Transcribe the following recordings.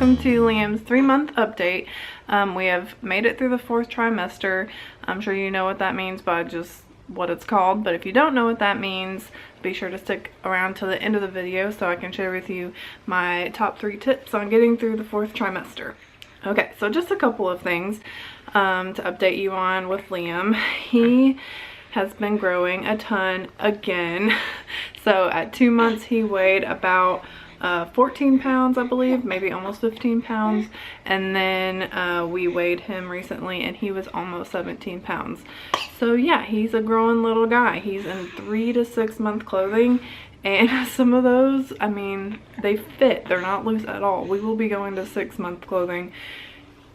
welcome to Liam's 3-month update. We have made it through the 4th trimester. I'm sure you know what that means by just what it's called, but if you don't know what that means, be sure to stick around to the end of the video so I can share with you my top 3 tips on getting through the 4th trimester. Okay, so just a couple of things to update you on with Liam. He has been growing a ton again. So at 2 months he weighed about 14 pounds, I believe, maybe almost 15 pounds, and then we weighed him recently and he was almost 17 pounds. So yeah, he's a growing little guy. He's in 3 to 6 month clothing, and some of those, I mean, they fit. They're not loose at all. We will be going to 6 month clothing.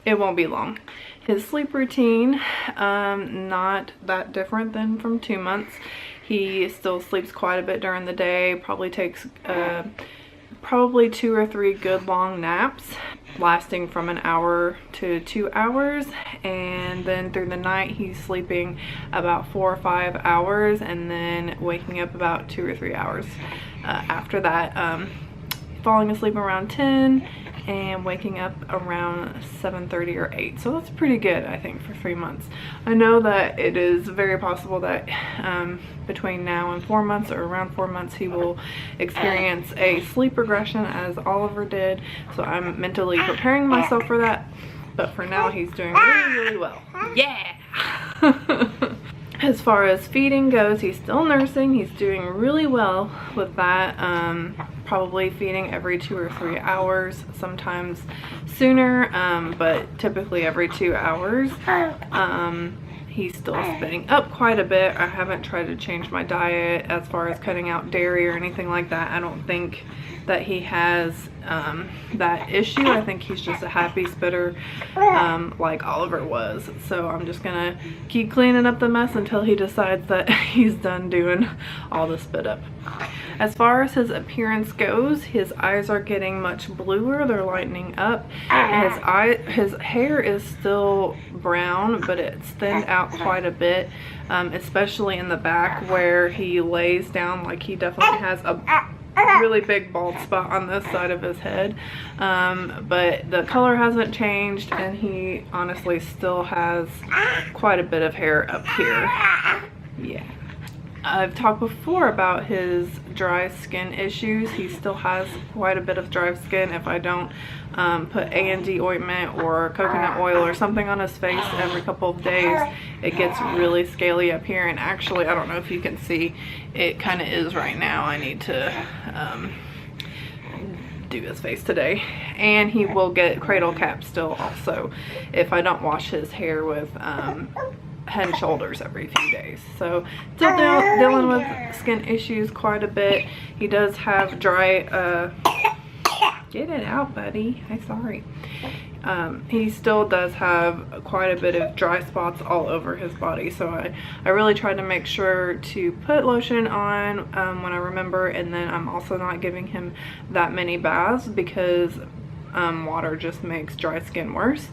It won't be long. His sleep routine, not that different than from 2 months. He still sleeps quite a bit during the day, probably takes probably 2 or 3 good long naps lasting from an hour to 2 hours, and then through the night he's sleeping about 4 or 5 hours and then waking up about 2 or 3 hours after that, falling asleep around 10 and waking up around 7:30 or 8. So that's pretty good, I think, for 3 months. I know that it is very possible that between now and 4 months, or around 4 months, he will experience a sleep regression as Oliver did. So I'm mentally preparing myself for that. But for now, he's doing really, really well. Yeah! As far as feeding goes, he's still nursing. He's doing really well with that. Probably feeding every 2 or 3 hours, sometimes sooner, but typically every 2 hours. He's still spitting up quite a bit. I haven't tried to change my diet as far as cutting out dairy or anything like that. I don't think that he has that issue. I think he's just a happy spitter, like Oliver was. So I'm just gonna keep cleaning up the mess until he decides that he's done doing all the spit up. As far as his appearance goes, his eyes are getting much bluer. They're lightening up. His hair is still brown, but it's thinned out quite a bit, especially in the back where he lays down. Like, he definitely has a really big bald spot on this side of his head, but the color hasn't changed, and he honestly still has quite a bit of hair up here. Yeah, I've talked before about his dry skin issues. He still has quite a bit of dry skin. If I don't put A&D ointment or coconut oil or something on his face every couple of days, it gets really scaly up here. And actually, I don't know if you can see, it kind of is right now. I need to do his face today. And he will get cradle cap still also if I don't wash his hair with Head and Shoulders every few days. So still dealing with skin issues quite a bit. He does have dry get it out, buddy. I'm sorry. He still does have quite a bit of dry spots all over his body, so I really try to make sure to put lotion on when I remember, and then I'm also not giving him that many baths because water just makes dry skin worse.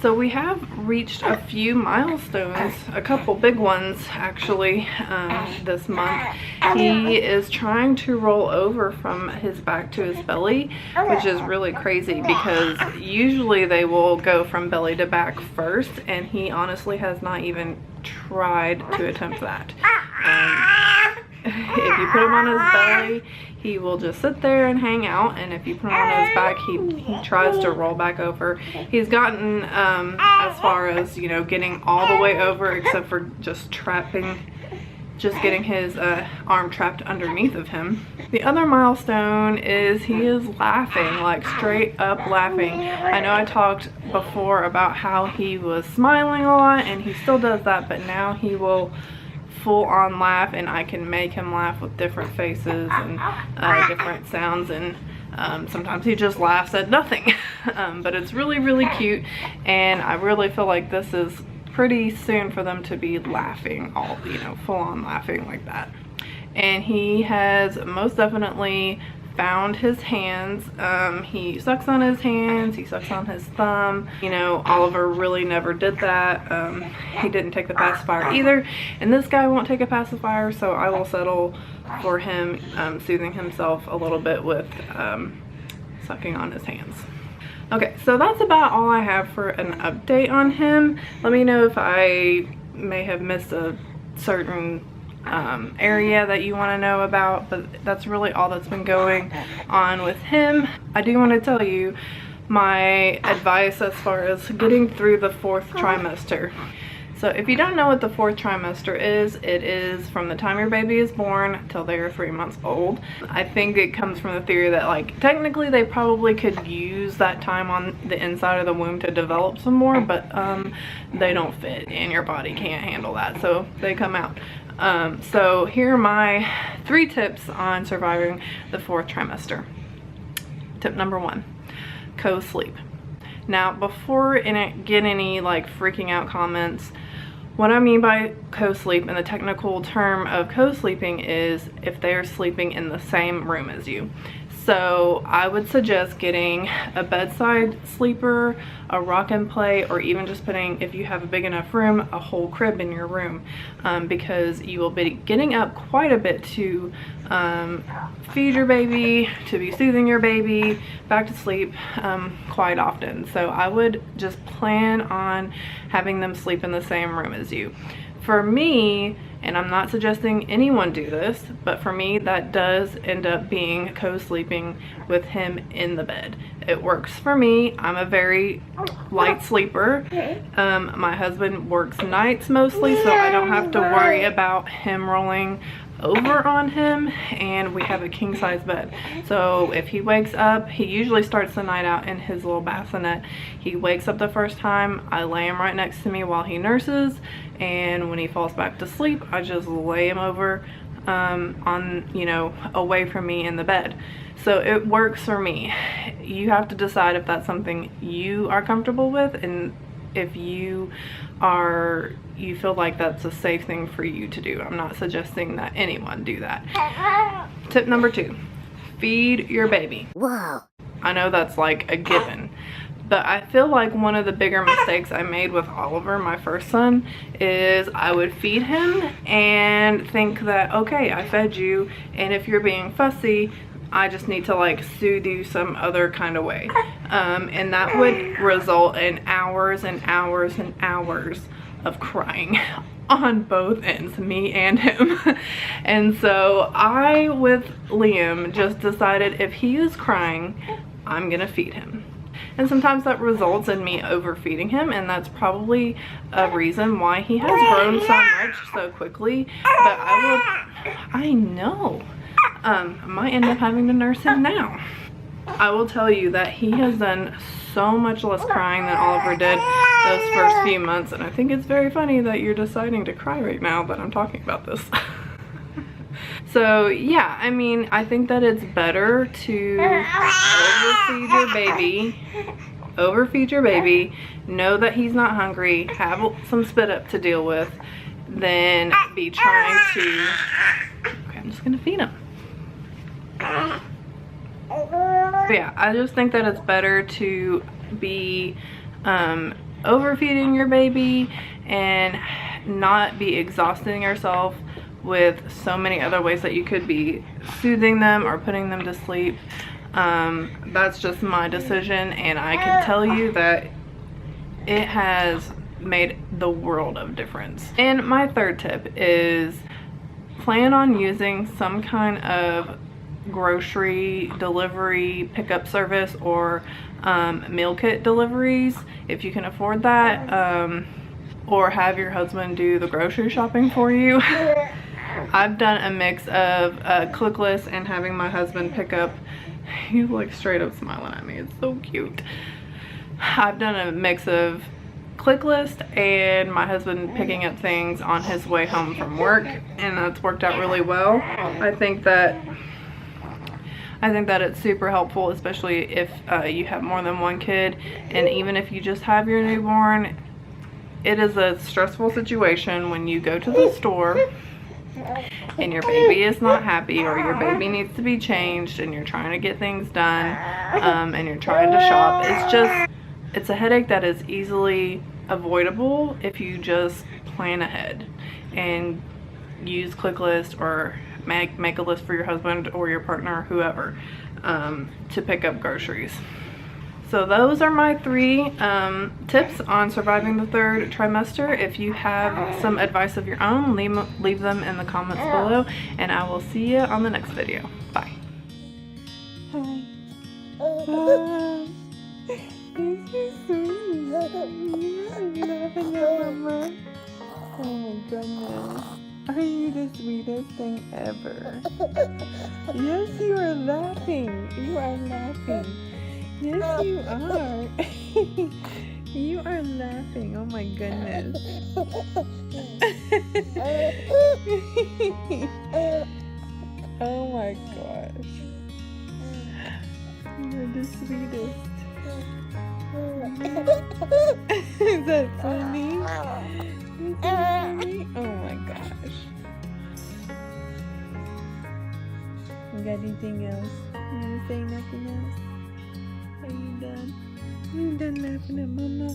So we have reached a few milestones, a couple big ones actually, this month. He is trying to roll over from his back to his belly, which is really crazy because usually they will go from belly to back first, and he honestly has not even tried to attempt that. If you put him on his belly, he will just sit there and hang out, and if you put him on his back, he tries to roll back over. He's gotten as far as, you know, getting all the way over, except for just getting his arm trapped underneath of him. The other milestone is he is laughing, like straight up laughing. I know I talked before about how he was smiling a lot, and he still does that, but now he will full on laugh, and I can make him laugh with different faces and different sounds, and sometimes he just laughs at nothing. But it's really, really cute, and I really feel like this is pretty soon for them to be laughing, all, you know, full on laughing like that. And he has most definitely found his hands. He sucks on his hands, he sucks on his thumb. You know, Oliver really never did that. He didn't take the pacifier either, and this guy won't take a pacifier, so I will settle for him soothing himself a little bit with sucking on his hands. Okay, so that's about all I have for an update on him. Let me know if I may have missed a certain area that you want to know about, but that's really all that's been going on with him. I do want to tell you my advice as far as getting through the 4th trimester. So if you don't know what the 4th trimester is, it is from the time your baby is born till they are 3 months old. I think it comes from the theory that, like, technically they probably could use that time on the inside of the womb to develop some more, but they don't fit and your body can't handle that, so they come out. So here are my 3 tips on surviving the 4th trimester. Tip number 1, co-sleep. Now, before get any like freaking out comments, what I mean by co-sleep and the technical term of co-sleeping is if they are sleeping in the same room as you. So I would suggest getting a bedside sleeper, a rock and play, or even just putting, if you have a big enough room, a whole crib in your room, because you will be getting up quite a bit to feed your baby, to be soothing your baby back to sleep quite often. So I would just plan on having them sleep in the same room as you. For me, and I'm not suggesting anyone do this, but for me that does end up being co-sleeping with him in the bed. It works for me. I'm a very light sleeper. My husband works nights mostly, so I don't have to worry about him rolling over on him, and we have a king size bed. So if he wakes up, he usually starts the night out in his little bassinet. He wakes up the first time, I lay him right next to me while he nurses, and when he falls back to sleep, I just lay him over on, you know, away from me in the bed. So it works for me. You have to decide if that's something you are comfortable with, and if you feel like that's a safe thing for you to do. I'm not suggesting that anyone do that. Tip number 2, feed your baby. Wow. I know that's like a given, but I feel like one of the bigger mistakes I made with Oliver, my first son, is I would feed him and think that, okay, I fed you, and if you're being fussy, I just need to like soothe you some other kind of way. And that would result in hours and hours and hours of crying on both ends, me and him. And so I, with Liam, just decided if he is crying, I'm gonna feed him. And sometimes that results in me overfeeding him, and that's probably a reason why he has grown so much so quickly. But I know. I might end up having to nurse him now. I will tell you that he has done so much less crying than Oliver did those first few months, and I think it's very funny that you're deciding to cry right now that I'm talking about this. So yeah, I mean, I think that it's better to overfeed your baby, know that he's not hungry, have some spit up to deal with, than be trying to, okay, I'm just gonna feed him. Yeah, I just think that it's better to be overfeeding your baby and not be exhausting yourself with so many other ways that you could be soothing them or putting them to sleep. That's just my decision, and I can tell you that it has made the world of difference. And my 3rd tip is plan on using some kind of grocery delivery pickup service or meal kit deliveries if you can afford that, or have your husband do the grocery shopping for you. I've done a mix of clickless and having my husband pick up. He's like straight up smiling at me, it's so cute. I've done a mix of clicklist and my husband picking up things on his way home from work, and that's worked out really well. I think that it's super helpful, especially if you have more than one kid, and even if you just have your newborn. It is a stressful situation when you go to the store and your baby is not happy, or your baby needs to be changed, and you're trying to get things done, and you're trying to shop. It's a headache that is easily avoidable if you just plan ahead and use ClickList or make a list for your husband or your partner or whoever to pick up groceries. So those are my 3 tips on surviving the 3rd trimester. If you have some advice of your own, leave them in the comments below, and I will see you on the next video. Bye. Hi. This is sweet. You're laughing at Mama. Oh my goodness. Are you the sweetest thing ever? Yes, you are laughing. You are laughing. Yes, you are. You are laughing. Oh my goodness. Oh my gosh. You're the sweetest. Is that funny? Is that funny? Oh my gosh. You got anything else? You want to say nothing else? Are you done? Are you done laughing at Mama?